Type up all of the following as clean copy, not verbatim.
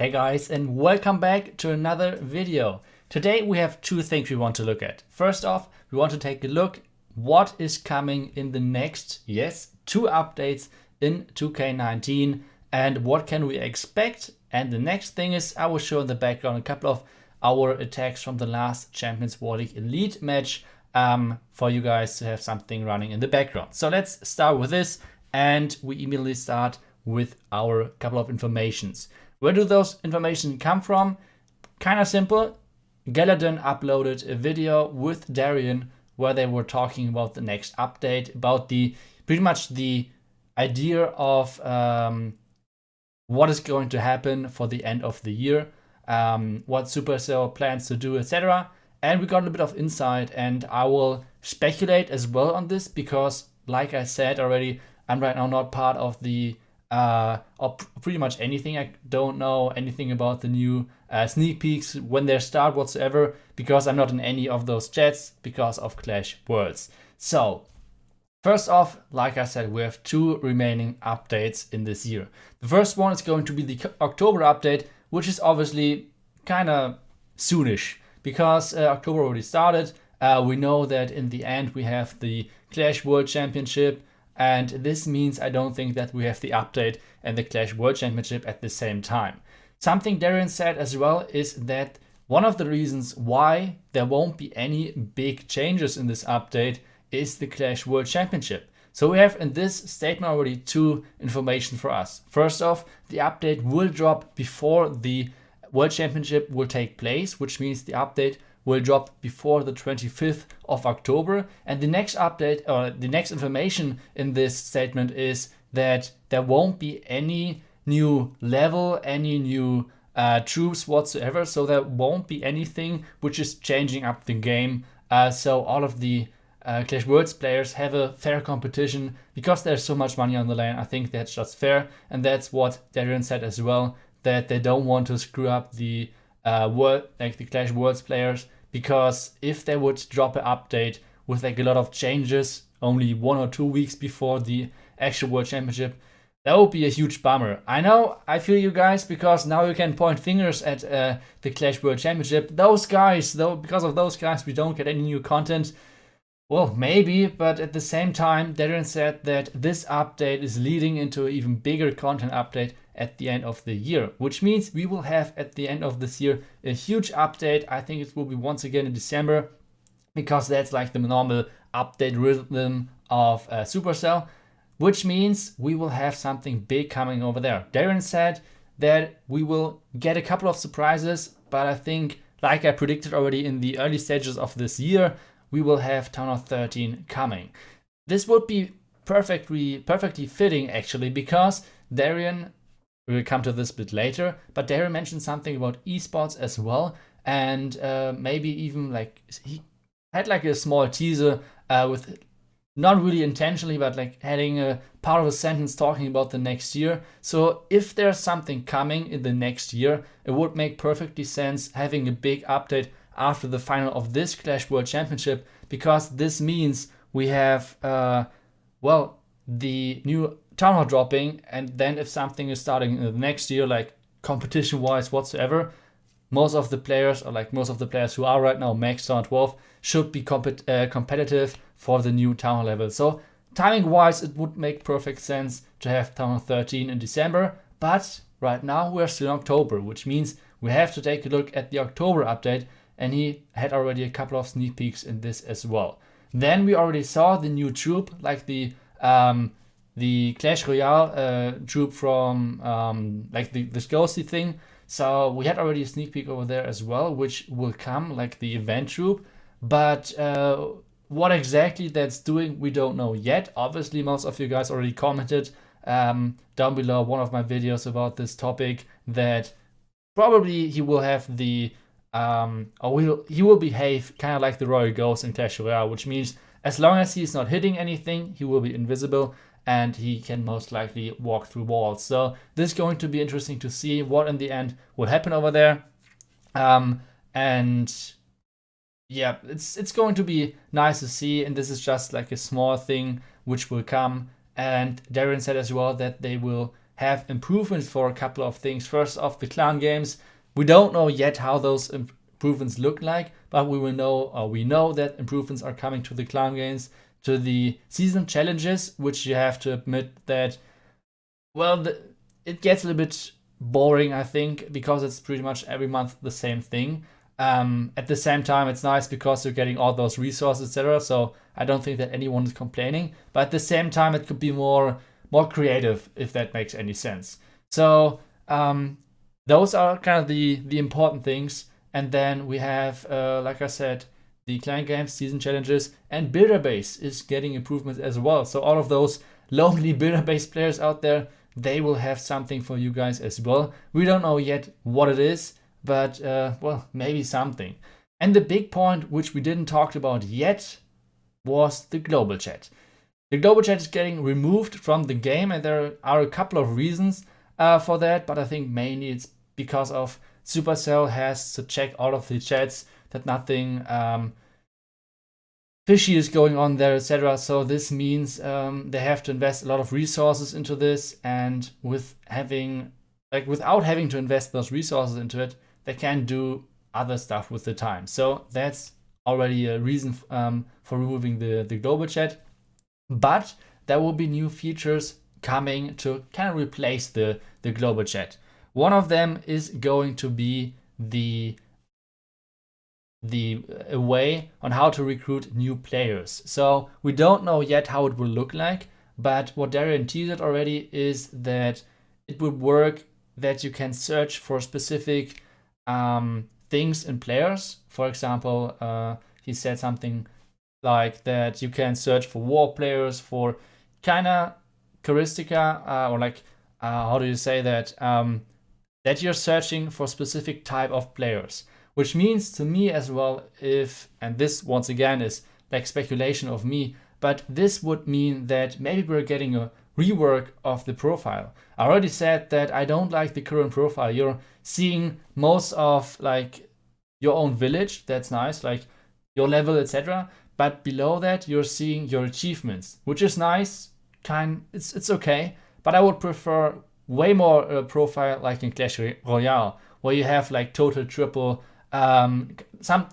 Hey guys, and welcome back to another video. Today we have two things we want to look at. First off, we want to take a look what is coming in the next, two updates in 2K19 and what can we expect. And the next thing is I will show in the background a couple of our attacks from the last Champions War League Elite match for you guys to have something running in the background. So let's start with this, and we immediately start with our couple of informations. Where do those information come from? Kind of simple. Galadon uploaded a video with Darian where they were talking about the next update, about the pretty much the idea of what is going to happen for the end of the year, what Supercell plans to do, etc. And we got a bit of insight, and I will speculate as well on this because, like I said already, I'm right now not part of the or pretty much anything. I don't know anything about the new sneak peeks, when they start whatsoever, because I'm not in any of those chats because of Clash Worlds. So first off, like I said, we have two remaining updates in this year. The first one is going to be the October update, which is obviously kind of soonish because October already started. We know that in the end we have the Clash World Championship, and this means I don't think that we have the update and the Clash World Championship at the same time. Something Darian said as well is that one of the reasons why there won't be any big changes in this update is the Clash World Championship. So we have in this statement already two information for us. First off, the update will drop before the World Championship will take place, which means the update will drop before the 25th of October. And the next update, or the next information in this statement, is that there won't be any new level, any new troops whatsoever. So there won't be anything which is changing up the game. So all of the Clash Worlds players have a fair competition because there's so much money on the line. I think that's just fair. And that's what Darian said as well, that they don't want to screw up the the Clash Worlds players, because if they would drop an update with like a lot of changes only 1 or 2 weeks before the actual World Championship, that would be a huge bummer. I know, I feel you guys, because now you can point fingers at the Clash World Championship. Those guys, though, because of those guys, we don't get any new content. Well, maybe, but at the same time, Darren said that this update is leading into an even bigger content update at the end of the year, which means we will have at the end of this year a huge update. I think it will be once again in December, because that's like the normal update rhythm of Supercell, which means we will have something big coming over there. Darren said that we will get a couple of surprises, but I think, like I predicted already in the early stages of this year, we will have Town Hall 13 coming. This would be perfectly fitting, actually, because Darian, we'll come to this a bit later, but Darian mentioned something about esports as well, and maybe even like he had like a small teaser with, not really intentionally, but like adding a part of a sentence talking about the next year. So if there's something coming in the next year, it would make perfectly sense having a big update after the final of this Clash World Championship, because this means we have, the new Town Hall dropping, and then if something is starting in the next year, like competition-wise whatsoever, most of the players who are right now maxed on 12 should be competitive for the new Town Hall level. So timing-wise, it would make perfect sense to have Town Hall 13 in December, but right now we're still in October, which means we have to take a look at the October update, and he had already a couple of sneak peeks in this as well. Then we already saw the new troop, like the Clash Royale troop from this ghosty thing. So we had already a sneak peek over there as well, which will come, like the event troop. But what exactly that's doing, we don't know yet. Obviously, most of you guys already commented down below one of my videos about this topic, that probably he will have the he will behave kind of like the Royal Ghost in Clash Royale, which means as long as he's not hitting anything, he will be invisible and he can most likely walk through walls. So this is going to be interesting to see what in the end will happen over there. And yeah, it's going to be nice to see, and this is just like a small thing which will come. And Darren said as well that they will have improvements for a couple of things. First off, the clan games. We don't know yet how those improvements look like, but we know that improvements are coming to the clan games, to the season challenges, which you have to admit that, well, it gets a little bit boring, I think, because it's pretty much every month the same thing. At the same time, it's nice because you're getting all those resources, etc. So I don't think that anyone is complaining. But at the same time, it could be more creative, if that makes any sense. So those are kind of the important things. And then we have, like I said, the clan games, season challenges, and builder base is getting improvements as well. So all of those lonely builder base players out there, they will have something for you guys as well. We don't know yet what it is, but well, maybe something. And the big point, which we didn't talk about yet, was the global chat. The global chat is getting removed from the game, and there are a couple of reasons for that, but I think mainly it's because of Supercell has to check all of the chats that nothing fishy is going on there, etc. So this means they have to invest a lot of resources into this, and without having to invest those resources into it, they can do other stuff with the time. So that's already a reason for removing the global chat. But there will be new features coming to kind of replace the global chat. One of them is going to be the way on how to recruit new players. So we don't know yet how it will look like, but what Darian teased already is that it will work that you can search for specific things in players. For example, he said something like that you can search for war players, for kind of charistica, or like, how do you say that? That you're searching for specific type of players. Which means to me as well, and this once again is like speculation of me, but this would mean that maybe we're getting a rework of the profile. I already said that I don't like the current profile. You're seeing most of like your own village, that's nice, like your level, etc. But below that, you're seeing your achievements, which is nice, it's okay. But I would prefer way more profile like in Clash Royale, where you have like total, triple, some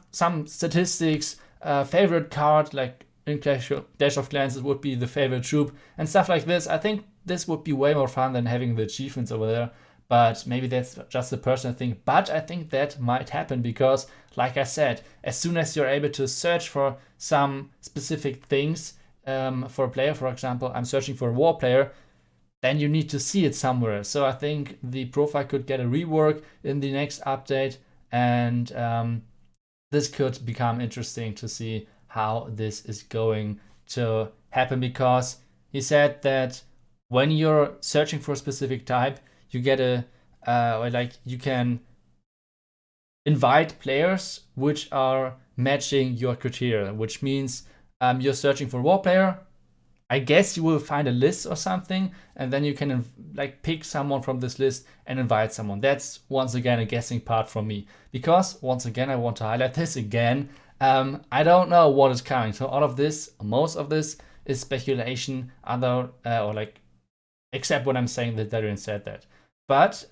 statistics, favorite card, like in Clash of Clans it would be the favorite troop and stuff like this. I think this would be way more fun than having the achievements over there, but maybe that's just a personal thing. But I think that might happen because, like I said, as soon as you're able to search for some specific things for a player, for example, I'm searching for a war player, then you need to see it somewhere. So I think the profile could get a rework in the next update, and this could become interesting to see how this is going to happen, because he said that when you're searching for a specific type, you get you can invite players which are matching your criteria, which means you're searching for a war player. I guess you will find a list or something, and then you can pick someone from this list and invite someone. That's once again a guessing part from me, because once again I want to highlight this again. I don't know what is coming. So all of this, most of this, is speculation. Except when I'm saying that Darian said that. But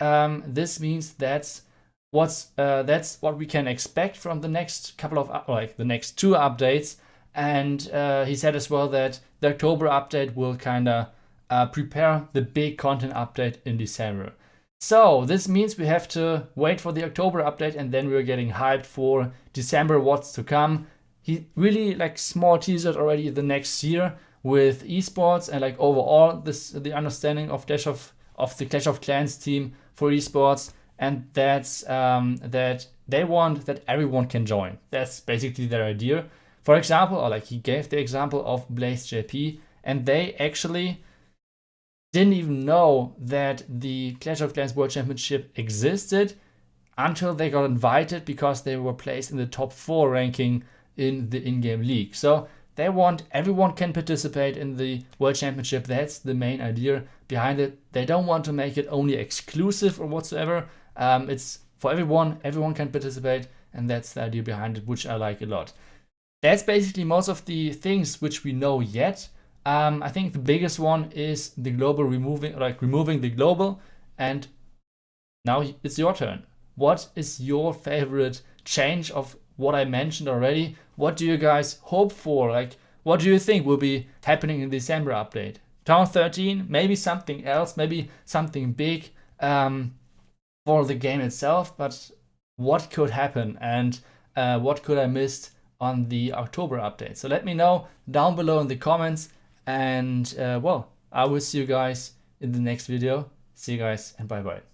this means that's what we can expect from the next couple of the next 2 updates. And he said as well that the October update will kind of prepare the big content update in December. So this means we have to wait for the October update, and then we're getting hyped for December, what's to come. He really small teasered already the next year with esports and overall the understanding of the Clash of Clans team for esports, and that's that they want that everyone can join. That's basically their idea. For example, he gave the example of Blaze JP, and they actually didn't even know that the Clash of Clans World Championship existed until they got invited, because they were placed in the top 4 ranking in the in-game league. So they want everyone can participate in the World Championship. That's the main idea behind it. They don't want to make it only exclusive or whatsoever. It's for everyone. Everyone can participate, and that's the idea behind it, which I like a lot. That's basically most of the things which we know yet. I think the biggest one is the global removing the global. And now it's your turn. What is your favorite change of what I mentioned already? What do you guys hope for? Like, what do you think will be happening in the December update? Town 13, maybe something else, maybe something big for the game itself, but what could happen and what could I miss on the October update? So let me know down below in the comments, and well, I will see you guys in the next video. See you guys, and bye bye.